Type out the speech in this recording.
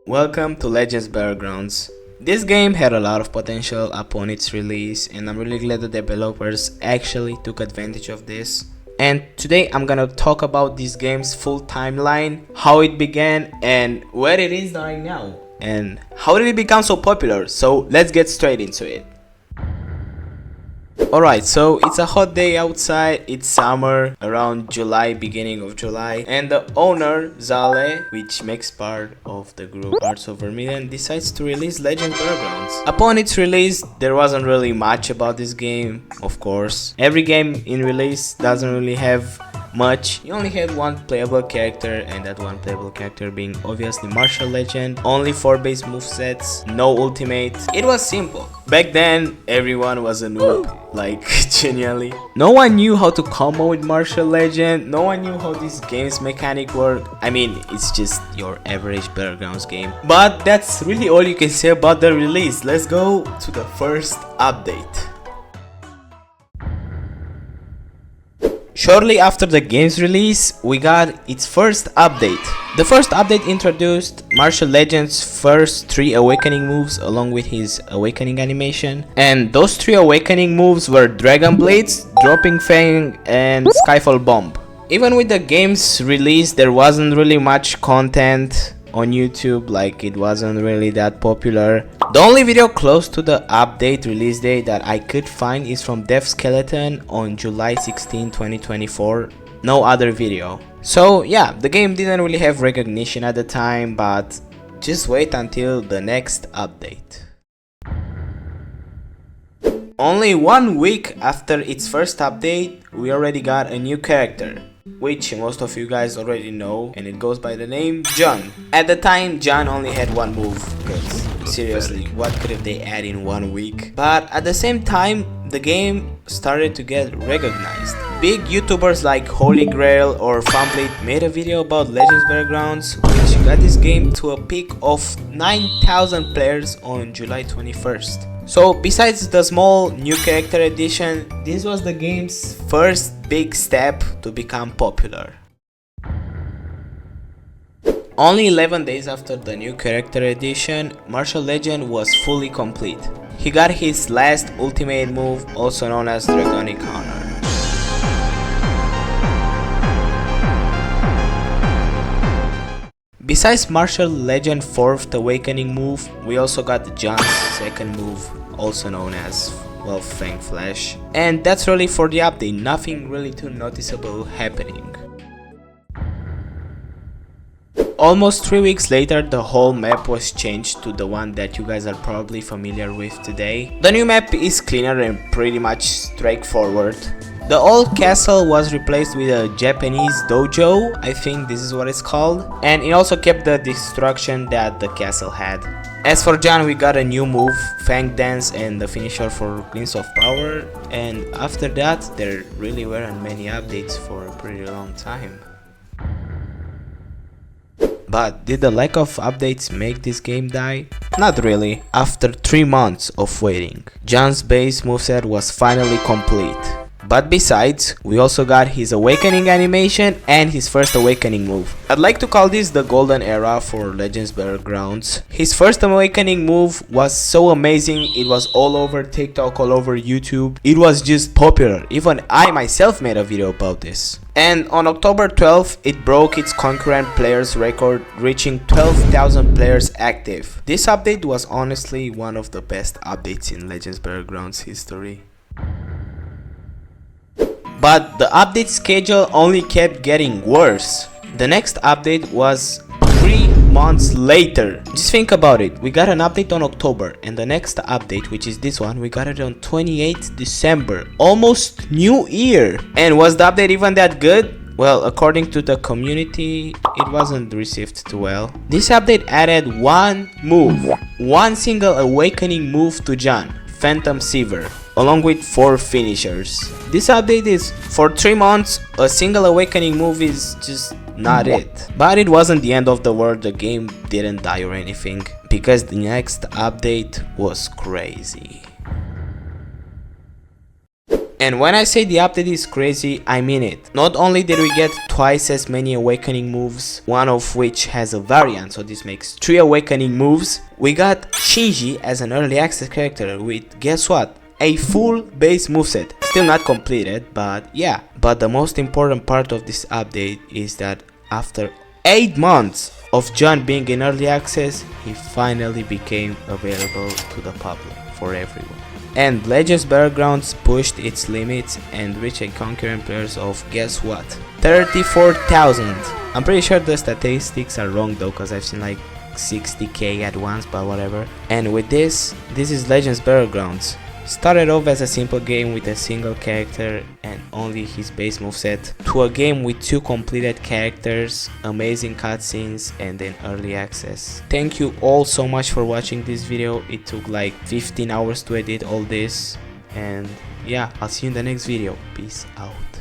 Welcome to Legends Battlegrounds. This game had a lot of potential upon its release, and I'm really glad the developers actually took advantage of this. And today I'm gonna talk about this game's full timeline, how it began and where it is right now, and how did it become so popular. So let's get straight into it. Alright, so it's a hot day outside, it's summer, around July, beginning of July, and the owner, Zale, which makes part of the group Arts Over Million, decides to release Legends Battlegrounds. Upon its release, there wasn't really much about this game, of course. Every game in release doesn't really have much. You only had one playable character, and that one playable character being obviously Martial Legend. Only 4 base movesets, no ultimate. It was simple. Back then, everyone was a noob, like genuinely. No one knew how to combo with Martial Legend, no one knew how this game's mechanic work. I mean, it's just your average Battlegrounds game. But that's really all you can say about the release. Let's go to the first update. Shortly after the game's release, we got its first update. The first update introduced Martial Legend's first 3 awakening moves along with his awakening animation. And those 3 awakening moves were Dragon Blades, Dropping Fang, and Skyfall Bomb. Even with the game's release, there wasn't really much content on YouTube, like it wasn't really that popular. The only video close to the update release date that I could find is from Dev Skeleton on July 16, 2024. No other video. So yeah, the game didn't really have recognition at the time, but just wait until the next update. Only 1 week after its first update, we already got a new character, which most of you guys already know, and it goes by the name Jun. At the time, Jun only had 1 move, because seriously, what could they add in 1 week? But at the same time, the game started to get recognized. Big YouTubers like Holy Grail or Fumblit made a video about Legends Battlegrounds, which got this game to a peak of 9,000 players on July 21st. So besides the small new character addition, this was the game's first big step to become popular. Only 11 days after the new character addition, Martial Legend was fully complete. He got his last ultimate move, also known as Dragonic Honor. Besides Martial Legend's 4th awakening move, we also got Jun's 2nd move, also known as, well, Fang Flash. And that's really for the update, nothing really too noticeable happening. Almost 3 weeks later, the whole map was changed to the one that you guys are probably familiar with today. The new map is cleaner and pretty much straightforward. The old castle was replaced with a Japanese dojo, I think this is what it's called, and it also kept the destruction that the castle had. As for Jun, we got a new move, Fang Dance, and the finisher for Glimpse of Power, and after that there really weren't many updates for a pretty long time. But did the lack of updates make this game die? Not really. After 3 months of waiting, Jun's base moveset was finally complete. But besides, we also got his awakening animation and his first awakening move. I'd like to call this the golden era for Legends Battlegrounds. His first awakening move was so amazing, it was all over TikTok, all over YouTube. It was just popular, even I myself made a video about this. And on October 12th, it broke its concurrent players record, reaching 12,000 players active. This update was honestly one of the best updates in Legends Battlegrounds history. But the update schedule only kept getting worse. The next update was 3 months later. Just think about it, we got an update on October, and the next update, which is this one, we got it on 28th December, almost New Year. And was the update even that good? Well, according to the community, it wasn't received too well. This update added 1 move, 1 single awakening move to Jun, Phantom Seaver, along with 4 finishers. This update is, for 3 months, a single awakening move is just not it. But it wasn't the end of the world, the game didn't die or anything, because the next update was crazy. And when I say the update is crazy, I mean it. Not only did we get twice as many awakening moves, one of which has a variant, so this makes 3 awakening moves. We got Shinji as an early access character with, guess what? A full base moveset. Still not completed, but yeah. But the most important part of this update is that after 8 months of Jun being in early access, he finally became available to the public for everyone. And Legends Battlegrounds pushed its limits and reached a concurrent players of, guess what? 34,000. I'm pretty sure the statistics are wrong though, because I've seen like 60k at once, but whatever. And with this is Legends Battlegrounds. Started off as a simple game with a single character and only his base moveset, to a game with 2 completed characters, amazing cutscenes, and then early access. Thank you all so much for watching this video. It took like 15 hours to edit all this, and yeah, I'll see you in the next video. Peace out.